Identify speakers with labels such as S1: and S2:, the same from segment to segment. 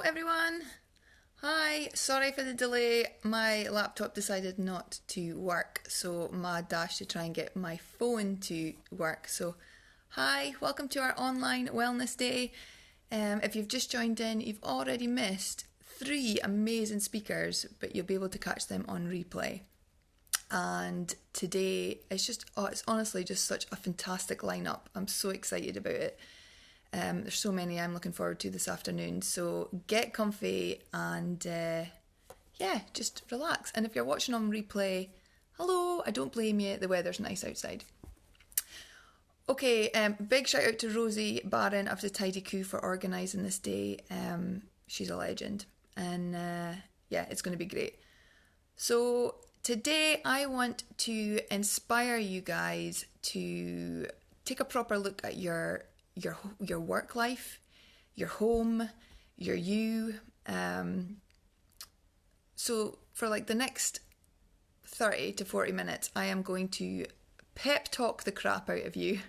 S1: everyone. Hi, sorry for the delay. My laptop decided not to work, so Ma dashed to try and get my phone to work. So, hi, welcome to our online wellness day. If you've just joined in, you've already missed 3 amazing speakers, but you'll be able to catch them on replay. And today, it's honestly just such a fantastic lineup. I'm so excited about it. There's so many I'm looking forward to this afternoon, so get comfy and just relax. And if you're watching on replay, hello, I don't blame you, the weather's nice outside. Okay, big shout out to Rosie Barron of the Tidy Coo for organising this day. She's a legend, and it's going to be great. So today I want to inspire you guys to take a proper look at your work life, your home, your you. So for like the next 30 to 40 minutes, I am going to pep talk the crap out of you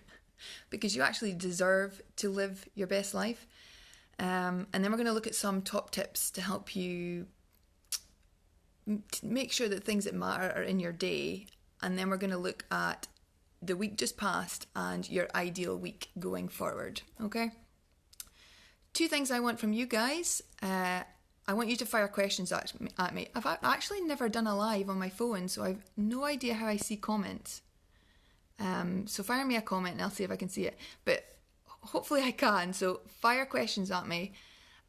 S1: because you actually deserve to live your best life. And then we're going to look at some top tips to help you make sure that things that matter are in your day. And then we're going to look at the week just passed and your ideal week going forward, okay? 2 things I want from you guys. I want you to fire questions at me. I've actually never done a live on my phone, so I've no idea how I see comments. So fire me a comment and I'll see if I can see it. But hopefully I can, so fire questions at me.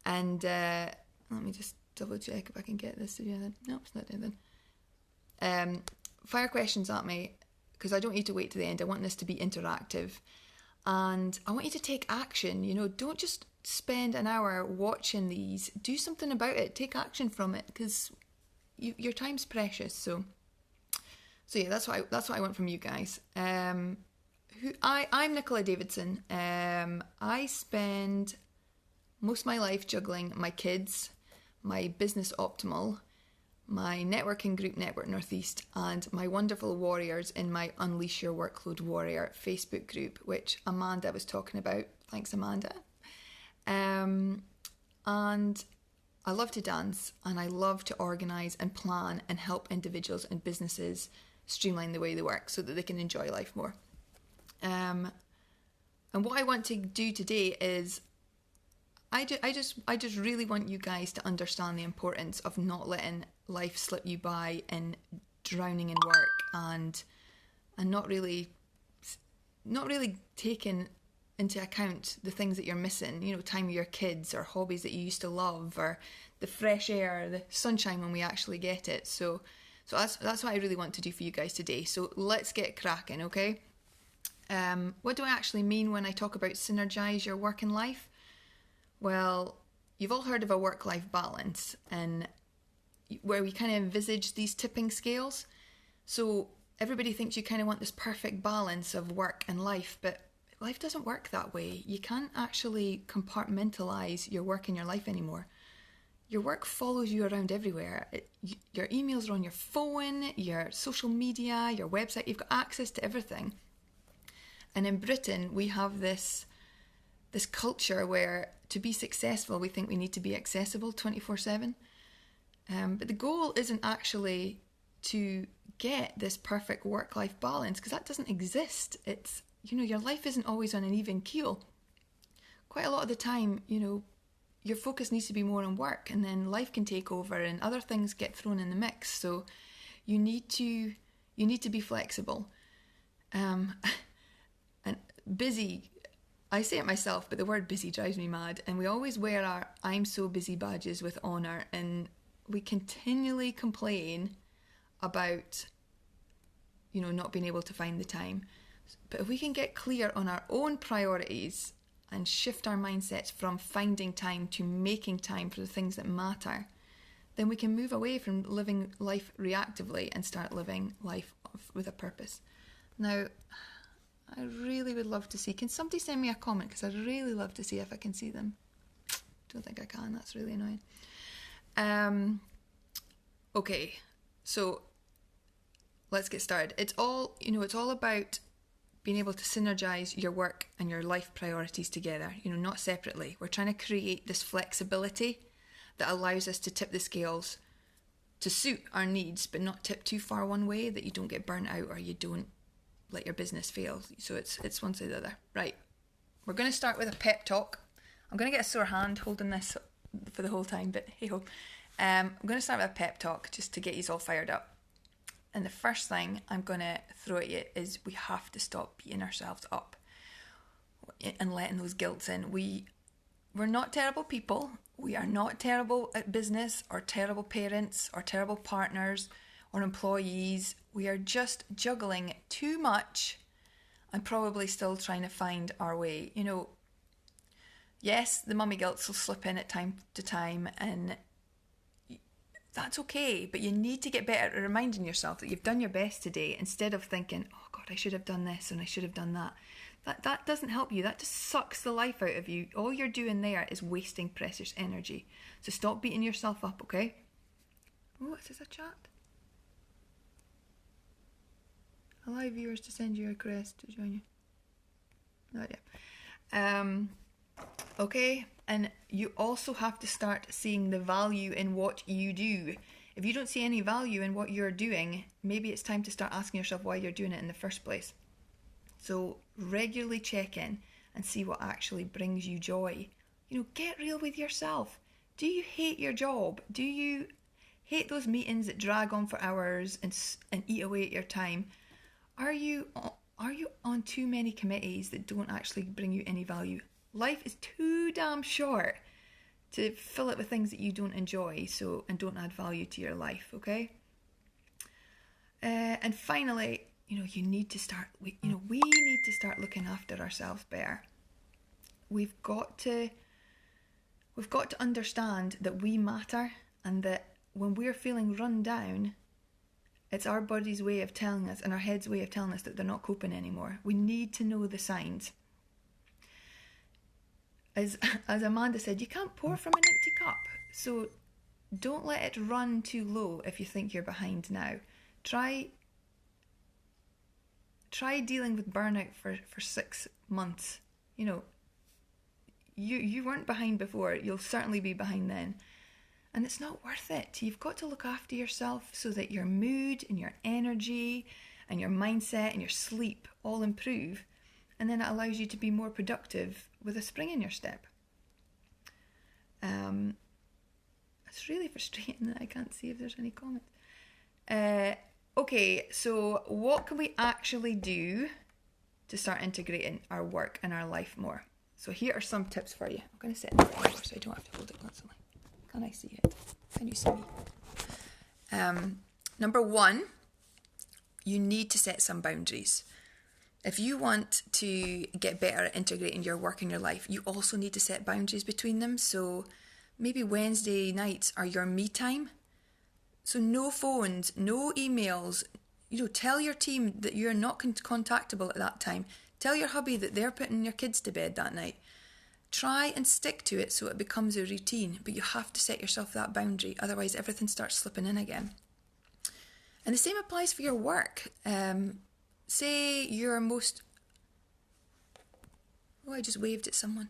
S1: And let me just double check if I can get this to do anything. No, it's not doing anything. Fire questions at me, because I don't need to wait to the end. I want this to be interactive. And I want you to take action. Don't just spend an hour watching these. Do something about it. Take action from it, because your time's precious. So yeah, that's what I want from you guys. I'm Nicola Davidson. I spend most of my life juggling my kids, my business optimal, my networking group Network Northeast, and my wonderful warriors in my Unleash Your Workload Warrior Facebook group, which Amanda was talking about. Thanks, Amanda. And I love to dance, and I love to organise and plan and help individuals and businesses streamline the way they work so that they can enjoy life more. And what I want to do today is I just really want you guys to understand the importance of not letting life slip you by and drowning in work and not really taking into account the things that you're missing, time with your kids or hobbies that you used to love or the fresh air, the sunshine when we actually get it. So that's what I really want to do for you guys today. So let's get cracking, okay? What do I actually mean when I talk about synergise your work and life? Well, you've all heard of a work-life balance, and where we kind of envisage these tipping scales. So everybody thinks you kind of want this perfect balance of work and life, but life doesn't work that way. You can't actually compartmentalise your work and your life anymore. Your work follows you around everywhere. Your emails are on your phone, your social media, your website. You've got access to everything. And in Britain, we have this culture where to be successful, we think we need to be accessible 24/7. But the goal isn't actually to get this perfect work-life balance, because that doesn't exist. It's, your life isn't always on an even keel. Quite a lot of the time, your focus needs to be more on work, and then life can take over and other things get thrown in the mix. So you need to be flexible. And busy, I say it myself, but the word busy drives me mad. And we always wear our I'm so busy badges with honour, and we continually complain about, not being able to find the time. But if we can get clear on our own priorities and shift our mindsets from finding time to making time for the things that matter, then we can move away from living life reactively and start living life with a purpose. Now, I really would love to see, can somebody send me a comment, because I'd really love to see if I can see them. Don't think I can, that's really annoying. Okay, so let's get started. It's all about being able to synergise your work and your life priorities together, not separately. We're trying to create this flexibility that allows us to tip the scales to suit our needs, but not tip too far one way that you don't get burnt out or you don't let your business fail. So it's one side or the other. Right. We're going to start with a pep talk. I'm going to get a sore hand holding this for the whole time, but hey ho. I'm going to start with a pep talk just to get you all fired up. And the first thing I'm going to throw at you is we have to stop beating ourselves up and letting those guilts in. We're not terrible people. We are not terrible at business or terrible parents or terrible partners or employees. We are just juggling too much and probably still trying to find our way. You know, yes, the mummy guilt will slip in at time to time, and that's okay, but you need to get better at reminding yourself that you've done your best today instead of thinking, oh God, I should have done this and I should have done that. That doesn't help you. That just sucks the life out of you. All you're doing there is wasting precious energy. So stop beating yourself up, okay? Oh, is this a chat? Allow viewers to send you a request to join you. No idea. Okay, and you also have to start seeing the value in what you do. If you don't see any value in what you're doing, maybe it's time to start asking yourself why you're doing it in the first place. So regularly check in and see what actually brings you joy. You know, get real with yourself. Do you hate your job? Do you hate those meetings that drag on for hours and eat away at your time? Are you on too many committees that don't actually bring you any value? Life is too damn short to fill it with things that you don't enjoy and don't add value to your life, okay? And finally, we need to start looking after ourselves better. We've got to understand that we matter, and that when we're feeling run down, it's our body's way of telling us and our head's way of telling us that they're not coping anymore. We need to know the signs. As Amanda said, you can't pour from an empty cup. So don't let it run too low if you think you're behind now. Try dealing with burnout for 6 months. You weren't behind before. You'll certainly be behind then. And it's not worth it. You've got to look after yourself so that your mood and your energy and your mindset and your sleep all improve. And then it allows you to be more productive with a spring in your step. It's really frustrating that I can't see if there's any comments. Okay, so what can we actually do to start integrating our work and our life more? So here are some tips for you. I'm going to set it over so I don't have to hold it constantly. Can I see it? Can you see me? Number 1, you need to set some boundaries. If you want to get better at integrating your work and your life, you also need to set boundaries between them. So maybe Wednesday nights are your me time. So no phones, no emails. Tell your team that you're not contactable at that time. Tell your hubby that they're putting your kids to bed that night. Try and stick to it so it becomes a routine, but you have to set yourself that boundary, otherwise everything starts slipping in again. And the same applies for your work. Say you're most... Oh, I just waved at someone.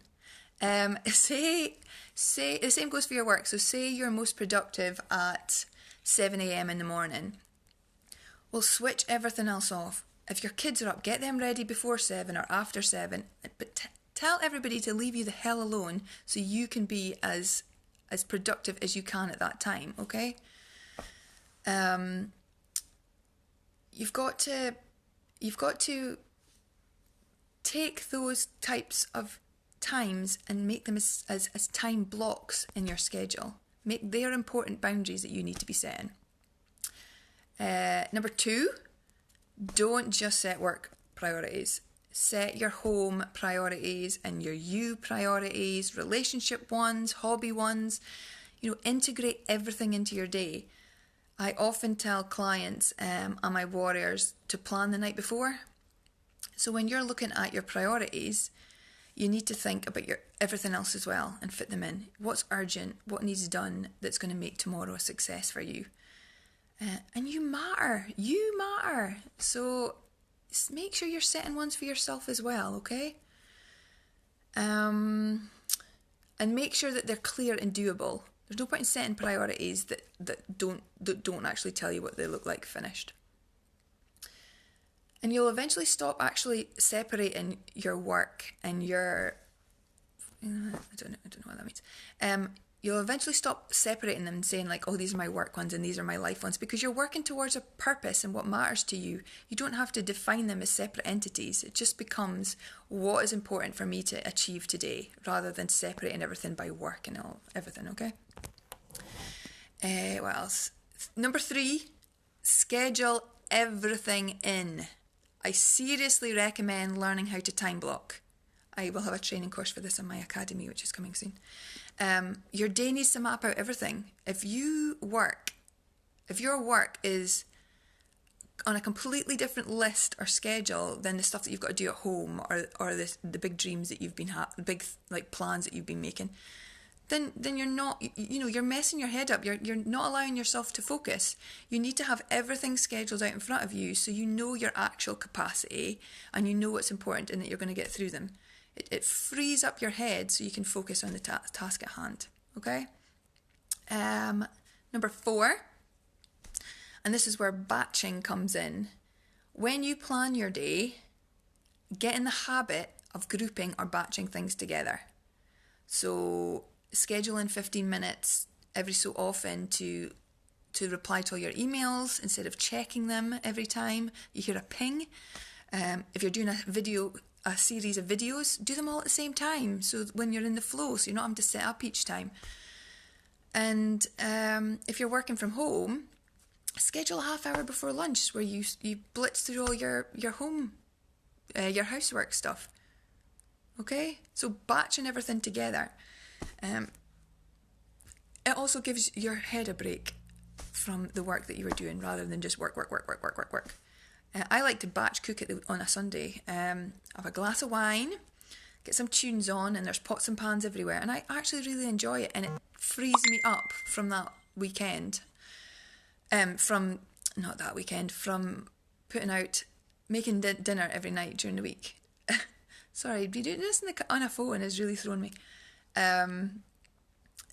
S1: Say the same goes for your work. So say you're most productive at 7 a.m. in the morning. Well, switch everything else off. If your kids are up, get them ready before 7 or after 7. But tell everybody to leave you the hell alone so you can be as productive as you can at that time, okay? You've got to take those types of times and make them as time blocks in your schedule. Make their important boundaries that you need to be setting. Number 2, don't just set work priorities. Set your home priorities and your you priorities, relationship ones, hobby ones. Integrate everything into your day. I often tell clients and my warriors to plan the night before. So when you're looking at your priorities, you need to think about everything else as well and fit them in. What's urgent? What needs done that's going to make tomorrow a success for you? And you matter. You matter. So make sure you're setting ones for yourself as well, okay? And make sure that they're clear and doable. There's no point in setting priorities that don't actually tell you what they look like finished. And you'll eventually stop actually separating your work and your... I don't know what that means. You'll eventually stop separating them and saying like, oh, these are my work ones and these are my life ones, because you're working towards a purpose and what matters to you. You don't have to define them as separate entities. It just becomes what is important for me to achieve today, rather than separating everything by work and everything, okay? What else? Number 3, schedule everything in. I seriously recommend learning how to time block. I will have a training course for this in my academy, which is coming soon. Your day needs to map out everything. If your work is on a completely different list or schedule than the stuff that you've got to do at home, or the big dreams that you've been big like plans that you've been making, then you're not, you're messing your head up. You're not allowing yourself to focus. You need to have everything scheduled out in front of you so you know your actual capacity and you know what's important and that you're going to get through them. It frees up your head so you can focus on the task at hand, okay? Number 4, and this is where batching comes in. When you plan your day, get in the habit of grouping or batching things together. So schedule in 15 minutes every so often to reply to all your emails instead of checking them every time you hear a ping. If you're doing a series of videos, do them all at the same time, so when you're in the flow, so you're not having to set up each time. And if you're working from home, schedule a half hour before lunch where you blitz through all your home, your housework stuff. Okay, so batching everything together. It also gives your head a break from the work that you were doing, rather than just work. I like to batch cook on a Sunday. Have a glass of wine, get some tunes on, and there's pots and pans everywhere. And I actually really enjoy it, and it frees me up from that weekend. From putting out, making dinner every night during the week. Sorry, be doing this on a phone is really throwing me.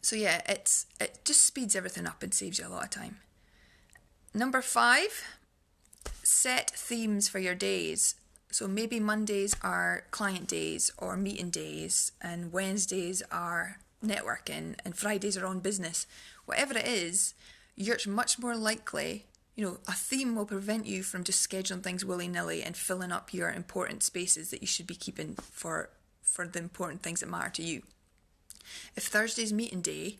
S1: So yeah, it just speeds everything up and saves you a lot of time. Number 5, set themes for your days. So maybe Mondays are client days or meeting days, and Wednesdays are networking, and Fridays are on business. Whatever it is, you're much more likely, a theme will prevent you from just scheduling things willy-nilly and filling up your important spaces that you should be keeping for the important things that matter to you. If Thursday's meeting day,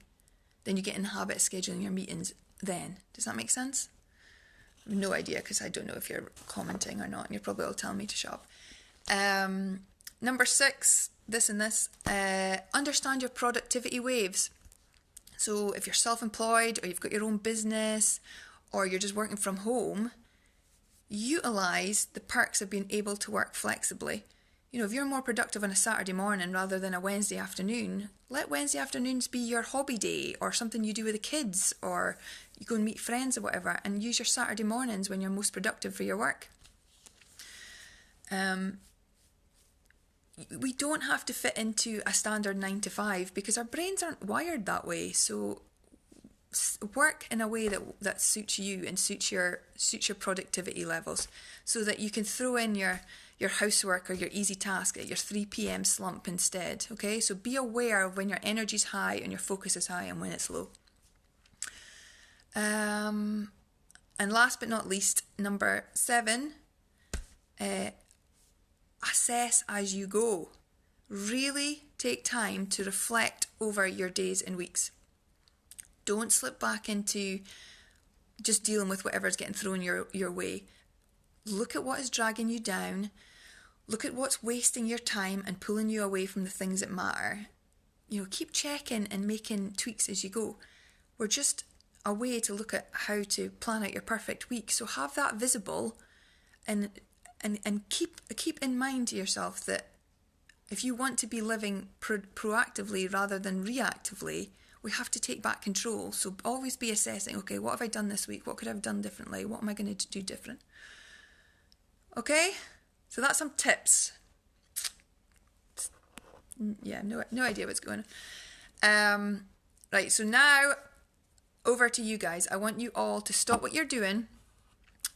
S1: then you get in the habit of scheduling your meetings then. Does that make sense? I have no idea, because I don't know if you're commenting or not, and you're probably all telling me to shut up. Number 6, this, understand your productivity waves. So if you're self-employed, or you've got your own business, or you're just working from home, utilise the perks of being able to work flexibly. If you're more productive on a Saturday morning rather than a Wednesday afternoon, let Wednesday afternoons be your hobby day, or something you do with the kids, or you go and meet friends or whatever, and use your Saturday mornings when you're most productive for your work. We don't have to fit into a standard 9 to 5 because our brains aren't wired that way. So work in a way that suits you and suits your productivity levels, so that you can throw in your housework or your easy task at your 3 p.m. slump instead, okay? So be aware of when your energy's high and your focus is high and when it's low. And last but not least, number 7, assess as you go. Really take time to reflect over your days and weeks. Don't slip back into just dealing with whatever's getting thrown your way. Look at what is dragging you down. Look at what's wasting your time and pulling you away from the things that matter. Keep checking and making tweaks as you go. We're just a way to look at how to plan out your perfect week. So have that visible, and keep in mind to yourself that if you want to be living proactively rather than reactively, we have to take back control. So always be assessing, okay, what have I done this week? What could I have done differently? What am I going to do different? Okay, so that's some tips. Yeah, no idea what's going on. Right, so now over to you guys. I want you all to stop what you're doing.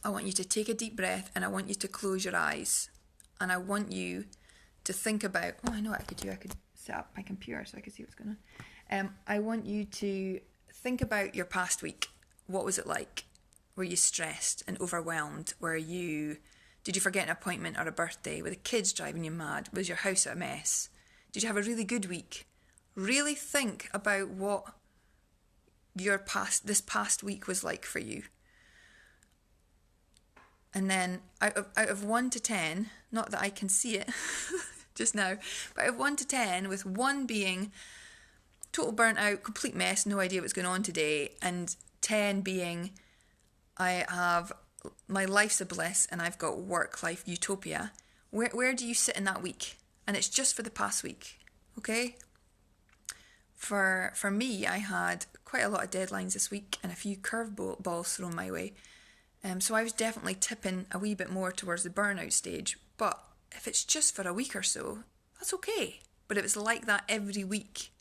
S1: I want you to take a deep breath, and I want you to close your eyes. And I want you to think about, I know what I could do. I could set up my computer so I could see what's going on. I want you to think about your past week. What was it like? Were you stressed and overwhelmed? Did you forget an appointment or a birthday? Were the kids driving you mad? Was your house a mess? Did you have a really good week? Really think about what this past week was like for you. And then out of 1 to 10, not that I can see it just now, but out of 1 to 10, with 1 being total burnt out, complete mess, no idea what's going on today, and 10 being my life's a bliss and I've got work-life utopia, where do you sit in that week? And it's just for the past week, okay? For me, I had quite a lot of deadlines this week and a few curveballs thrown my way. So I was definitely tipping a wee bit more towards the burnout stage. But if it's just for a week or so, that's okay. But if it's like that every week,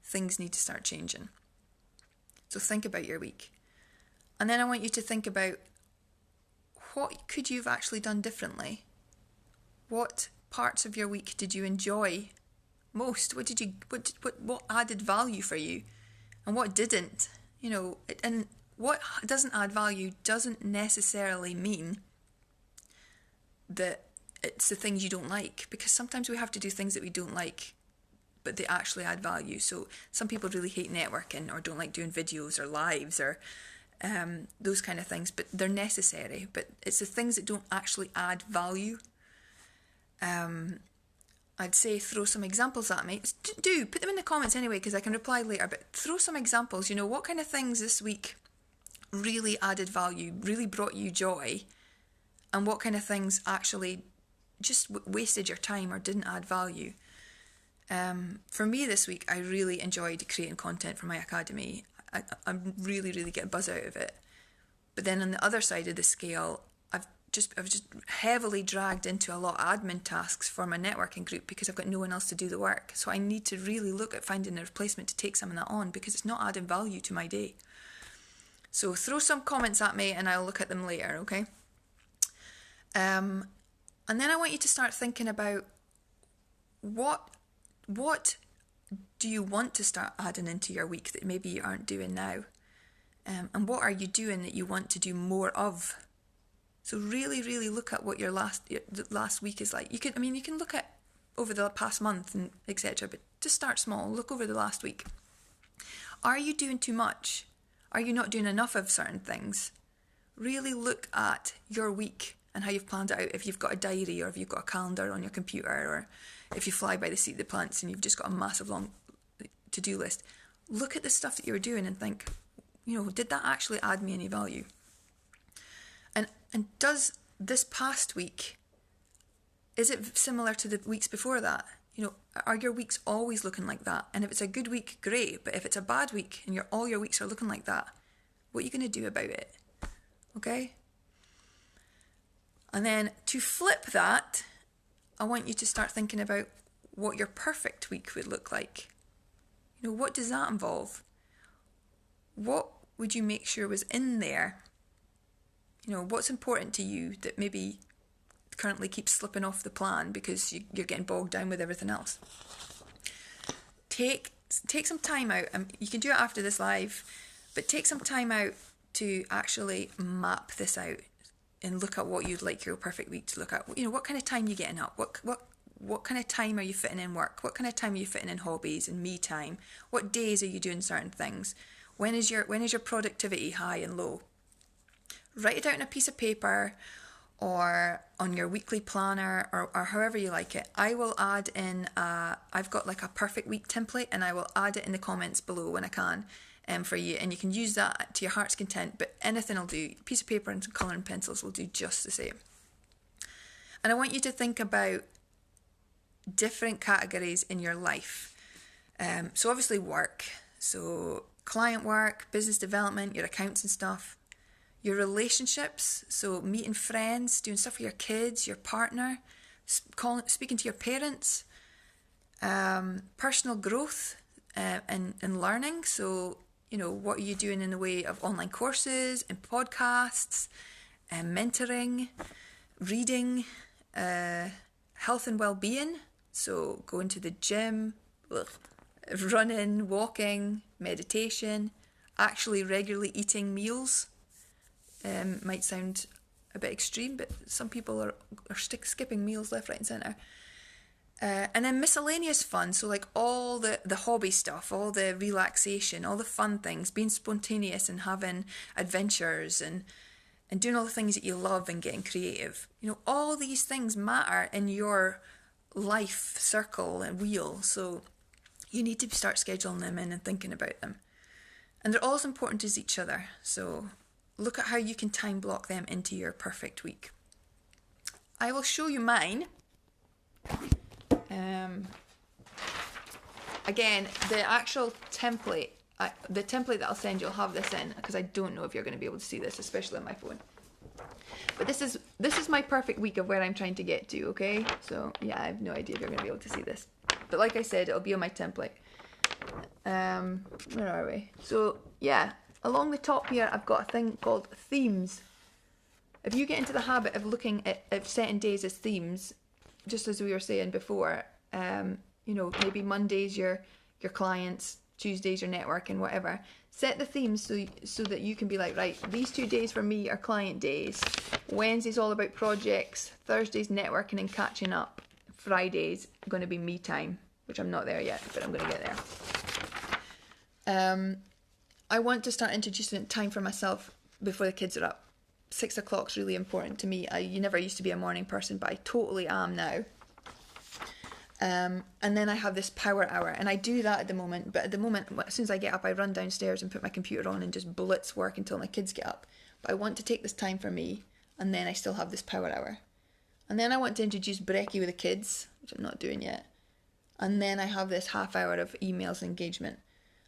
S1: things need to start changing. So think about your week. And then I want you to think about, what could you have actually done differently? What parts of your week did you enjoy most? What added value for you? And what didn't? And what doesn't add value doesn't necessarily mean that it's the things you don't like, because sometimes we have to do things that we don't like, but they actually add value. So some people really hate networking or don't like doing videos or lives or those kind of things, but they're necessary. But it's the things that don't actually add value. I'd say throw some examples at me. Do put them in the comments anyway, because I can reply later, but throw some examples. What kind of things this week really added value, really brought you joy, and what kind of things actually just wasted your time or didn't add value. For me this week, I really enjoyed creating content for my academy. I really, really get a buzz out of it. But then on the other side of the scale, I was just heavily dragged into a lot of admin tasks for my networking group because I've got no one else to do the work. So I need to really look at finding a replacement to take some of that on, because it's not adding value to my day. So throw some comments at me and I'll look at them later, okay? And then I want you to start thinking about what do you want to start adding into your week that maybe you aren't doing now? And what are you doing that you want to do more of? So really, really look at what your last week is like. You can look at over the past month and etc. But just start small. Look over the last week. Are you doing too much? Are you not doing enough of certain things? Really look at your week and how you've planned it out. If you've got a diary, or if you've got a calendar on your computer, or if you fly by the seat of the pants and you've just got a massive long to-do list, look at the stuff that you're doing and think, did that actually add me any value? And does this past week, is it similar to the weeks before that? Are your weeks always looking like that? And if it's a good week, great. But if it's a bad week and all your weeks are looking like that, what are you going to do about it? Okay? And then to flip that, I want you to start thinking about what your perfect week would look like. What does that involve? What would you make sure was in there? What's important to you that maybe currently keeps slipping off the plan because you're getting bogged down with everything else? Take some time out, and you can do it after this live, but take some time out to actually map this out and look at what you'd like your perfect week to look at. What kind of time are you getting up? What kind of time are you fitting in work? What kind of time are you fitting in hobbies and me time? What days are you doing certain things? When is your productivity high and low? Write it out on a piece of paper or on your weekly planner or however you like it. I will add in, I've got like a perfect week template, and I will add it in the comments below when I can for you. And you can use that to your heart's content, but anything will do. A piece of paper and some colouring pencils will do just the same. And I want you to think about different categories in your life. So obviously work, so client work, business development, your accounts and stuff. Your relationships, so meeting friends, doing stuff with your kids, your partner, speaking to your parents. Personal growth, and learning. So, what are you doing in the way of online courses and podcasts and mentoring, reading, health and well-being. So going to the gym, running, walking, meditation, actually regularly eating meals. Might sound a bit extreme, but some people are skipping meals left, right and centre. And then miscellaneous fun, so like all the hobby stuff, all the relaxation, all the fun things, being spontaneous and having adventures and doing all the things that you love and getting creative. All these things matter in your life circle and wheel, so you need to start scheduling them in and thinking about them. And they're all as important as each other, so look at how you can time block them into your perfect week. I will show you mine. Again, the actual template, the template that I'll send you, I'll have this in, because I don't know if you're going to be able to see this, especially on my phone. But this is my perfect week of where I'm trying to get to, okay? So, yeah, I have no idea if you're going to be able to see this. But like I said, it'll be on my template. Where are we? So, yeah, along the top here, I've got a thing called themes. If you get into the habit of looking at setting days as themes, just as we were saying before, maybe Mondays your clients, Tuesdays your networking, whatever. Set the themes so that you can be like, right, these 2 days for me are client days. Wednesday's all about projects. Thursday's networking and catching up. Friday's going to be me time, which I'm not there yet, but I'm going to get there. I want to start introducing time for myself before the kids are up. 6 o'clock's really important to me. You never used to be a morning person, but I totally am now. And then I have this power hour, and I do that at the moment. But at the moment, as soon as I get up, I run downstairs and put my computer on and just blitz work until my kids get up. But I want to take this time for me, and then I still have this power hour. And then I want to introduce brekkie with the kids, which I'm not doing yet. And then I have this half hour of emails and engagement.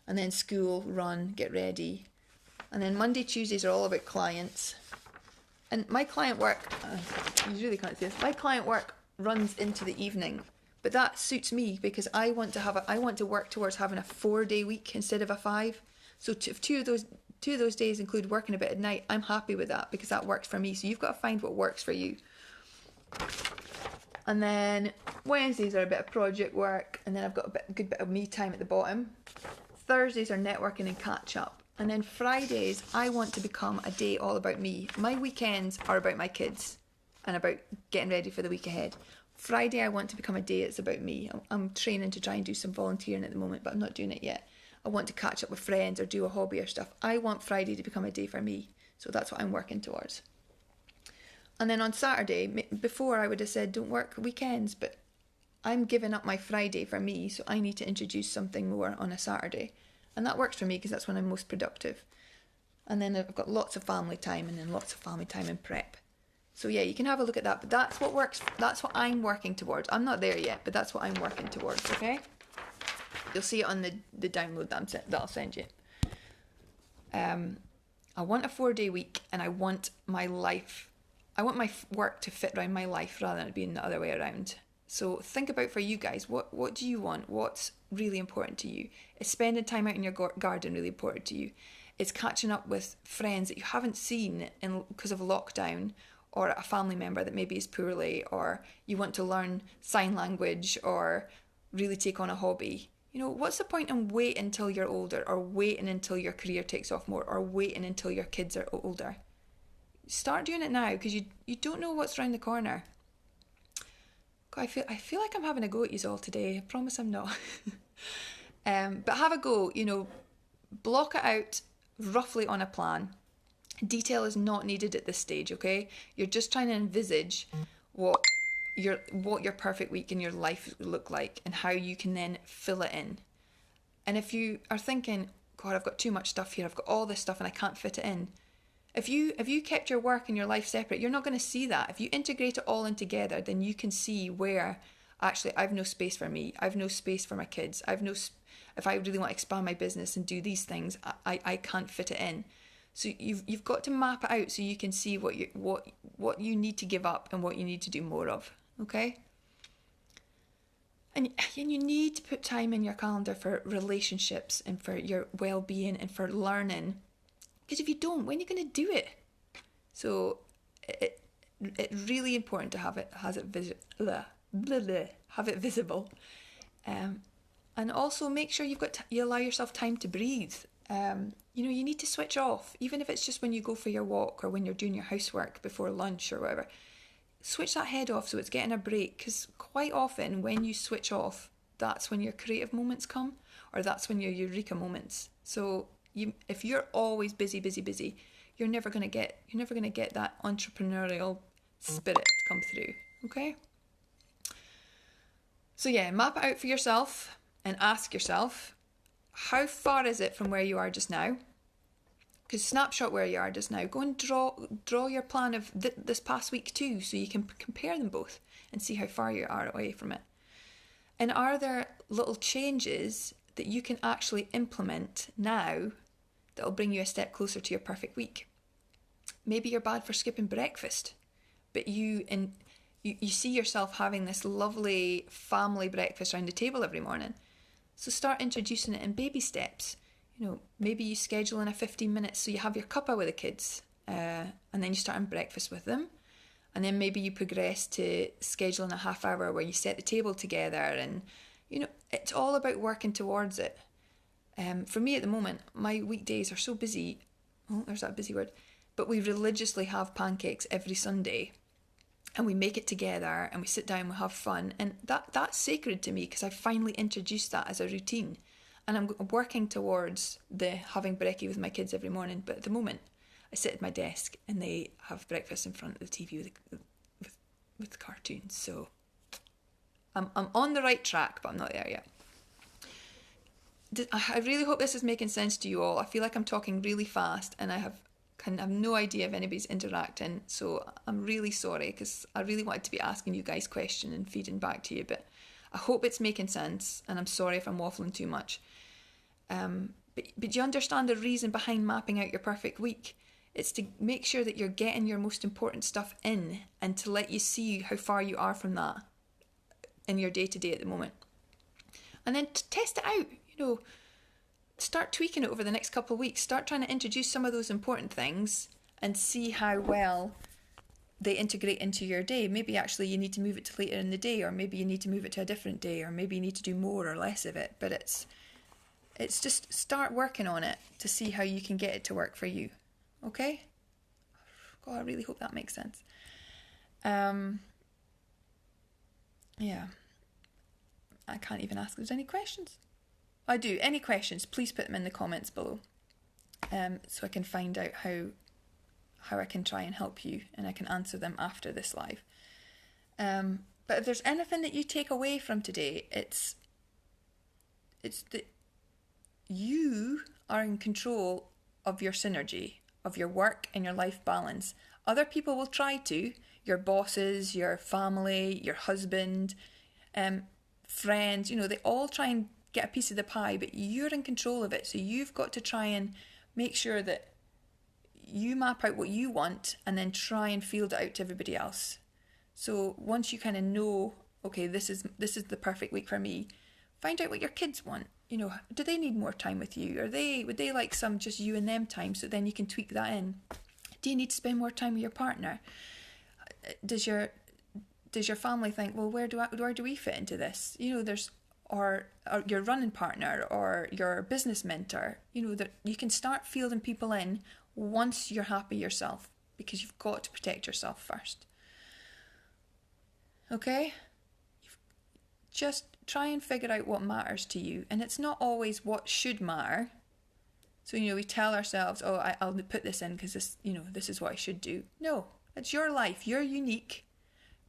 S1: And then school, run, get ready. And then Monday, Tuesdays are all about clients. And my client work, you really can't see this, my client work runs into the evening. But that suits me because I want to work towards having a 4-day week instead of a 5. So if two of those days include working a bit at night, I'm happy with that because that works for me. So you've got to find what works for you. And then Wednesdays are a bit of project work, and then I've got a good bit of me time at the bottom. Thursdays are networking and catch up. And then Fridays, I want to become a day all about me. My weekends are about my kids and about getting ready for the week ahead. Friday, I want to become a day that's about me. I'm training to try and do some volunteering at the moment, but I'm not doing it yet. I want to catch up with friends or do a hobby or stuff. I want Friday to become a day for me. So that's what I'm working towards. And then on Saturday, before I would have said don't work weekends, but I'm giving up my Friday for me, so I need to introduce something more on a Saturday. And that works for me because that's when I'm most productive. And then I've got lots of family time and then lots of family time in prep. So yeah, you can have a look at that, but that's what works. That's what I'm working towards. I'm not there yet, but that's what I'm working towards, okay? You'll see it on the download that I'll send you. I want a 4-day week, and I want my work to fit around my life rather than it being the other way around. So think about for you guys, what do you want? What's really important to you? Is spending time out in your garden really important to you? Is catching up with friends that you haven't seen because of lockdown, or a family member that maybe is poorly, or you want to learn sign language or really take on a hobby? What's the point in waiting until you're older, or waiting until your career takes off more, or waiting until your kids are older? Start doing it now, because you don't know what's around the corner. God, I feel like I'm having a go at you all today. I promise I'm not. But have a go, block it out roughly on a plan. Detail is not needed at this stage, okay? You're just trying to envisage what your perfect week in your life look like and how you can then fill it in. And if you are thinking, God, I've got too much stuff here, I've got all this stuff and I can't fit it in. If you kept your work and your life separate, you're not going to see that. If you integrate it all in together, then you can see where actually I've no space for me. I've no space for my kids. If I really want to expand my business and do these things, I can't fit it in. So you've got to map it out so you can see what you need to give up and what you need to do more of. Okay. And you need to put time in your calendar for relationships and for your well-being and for learning. Because if you don't, when are you going to do it? So it's really important to have it visible. And also make sure you allow yourself time to breathe. You need to switch off, even if it's just when you go for your walk or when you're doing your housework before lunch or whatever. Switch that head off so it's getting a break, because quite often when you switch off, that's when your creative moments come, or that's when your eureka moments. So if you're always busy, you're never going to get that entrepreneurial spirit come through. Okay? So yeah, map it out for yourself and ask yourself, how far is it from where you are just now? Because snapshot where you are just now. Go and draw your plan of this past week too, so you can compare them both and see how far you are away from it. And are there little changes that you can actually implement now that will bring you a step closer to your perfect week? Maybe you're bad for skipping breakfast, but you see yourself having this lovely family breakfast around the table every morning. So start introducing it in baby steps. Maybe you schedule in a 15 minutes so you have your cuppa with the kids, and then you start on breakfast with them. And then maybe you progress to scheduling a half hour where you set the table together, and it's all about working towards it. For me at the moment, my weekdays are so busy. Oh, there's that busy word. But we religiously have pancakes every Sunday, and we make it together, and we sit down, we have fun, and that's sacred to me because I finally introduced that as a routine. And I'm working towards having brekkie with my kids every morning. But at the moment, I sit at my desk and they have breakfast in front of the TV with cartoons. So I'm on the right track, but I'm not there yet. I really hope this is making sense to you all. I feel like I'm talking really fast and I have no idea if anybody's interacting. So I'm really sorry, because I really wanted to be asking you guys questions and feeding back to you. But I hope it's making sense, and I'm sorry if I'm waffling too much. But you understand the reason behind mapping out your perfect week. It's to make sure that you're getting your most important stuff in, and to let you see how far you are from that in your day-to-day at the moment. And then test it out, start tweaking it over the next couple of weeks. Start trying to introduce some of those important things and see how well they integrate into your day. Maybe actually you need to move it to later in the day, or maybe you need to move it to a different day, or maybe you need to do more or less of it. But it's just start working on it to see how you can get it to work for you. Okay? God, I really hope that makes sense. Yeah. I can't even ask if there's any questions. I do. Any questions, please put them in the comments below, so I can find out how I can try and help you, and I can answer them after this live. But if there's anything that you take away from today, it's that you are in control of your synergy, of your work and your life balance. Other people will try to, your bosses, your family, your husband, friends, they all try and get a piece of the pie, but you're in control of it. So you've got to try and make sure that you map out what you want and then try and field it out to everybody else. So once you kind of know, okay, this is the perfect week for me, find out what your kids want. Do they need more time with you? Would they like some just you and them time? So then you can tweak that in. Do you need to spend more time with your partner? Does your family think, well, where do we fit into this? Or your running partner or your business mentor. That you can start fielding people in once you're happy yourself, because you've got to protect yourself first. Okay? Just try and figure out what matters to you, and it's not always what should matter. So we tell ourselves, oh, I'll put this in because this is what I should do. No, it's your life. You're unique.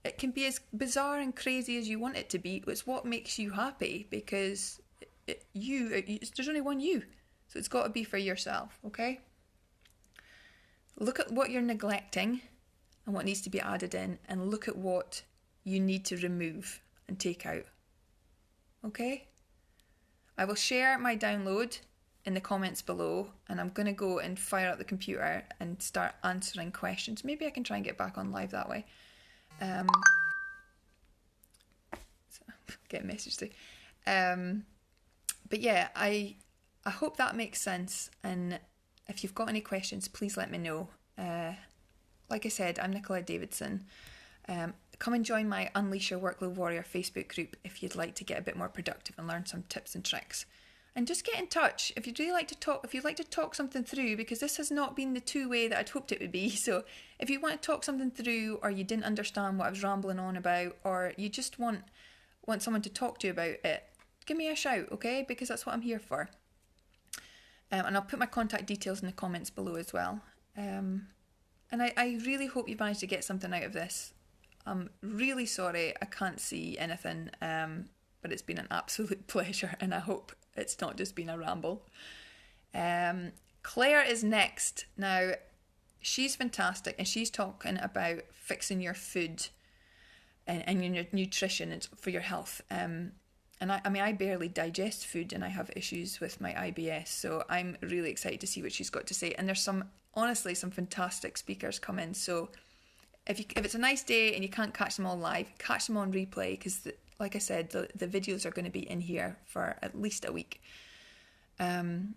S1: It can be as bizarre and crazy as you want it to be. It's what makes you happy, because there's only one you, so it's got to be for yourself. Okay? Look at what you're neglecting and what needs to be added in, and look at what you need to remove and take out. Okay? I will share my download in the comments below, and I'm going to go and fire up the computer and start answering questions. Maybe I can try and get back on live that way. get a message through. But yeah, I hope that makes sense. And if you've got any questions, please let me know. Like I said, I'm Nicola Davidson. Come and join my Unleash Your Workload Warrior Facebook group if you'd like to get a bit more productive and learn some tips and tricks. And just get in touch if you'd really like to talk. If you'd like to talk something through, because this has not been the two-way that I'd hoped it would be. So if you want to talk something through, or you didn't understand what I was rambling on about, or you just want someone to talk to you about it, give me a shout, okay? Because that's what I'm here for. And I'll put my contact details in the comments below as well. And I really hope you managed to get something out of this. I'm really sorry I can't see anything, but it's been an absolute pleasure, and I hope it's not just been a ramble. Claire is next. Now, she's fantastic, and she's talking about fixing your food and your nutrition for your health. And I barely digest food, and I have issues with my IBS, so I'm really excited to see what she's got to say. And there's honestly some fantastic speakers coming. So if it's a nice day and you can't catch them all live, catch them on replay, because like I said, the videos are going to be in here for at least a week. And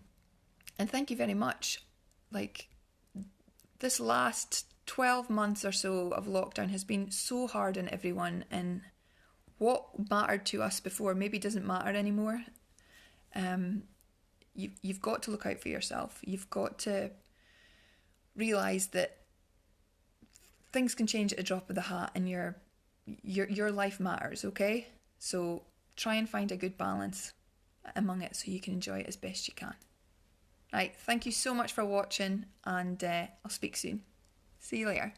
S1: thank you very much. Like, this last 12 months or so of lockdown has been so hard on everyone, and what mattered to us before maybe doesn't matter anymore. You've got to look out for yourself. You've got to realise that things can change at a drop of the hat, and your life matters, okay? So try and find a good balance among it so you can enjoy it as best you can. Right, thank you so much for watching, and I'll speak soon. See you later.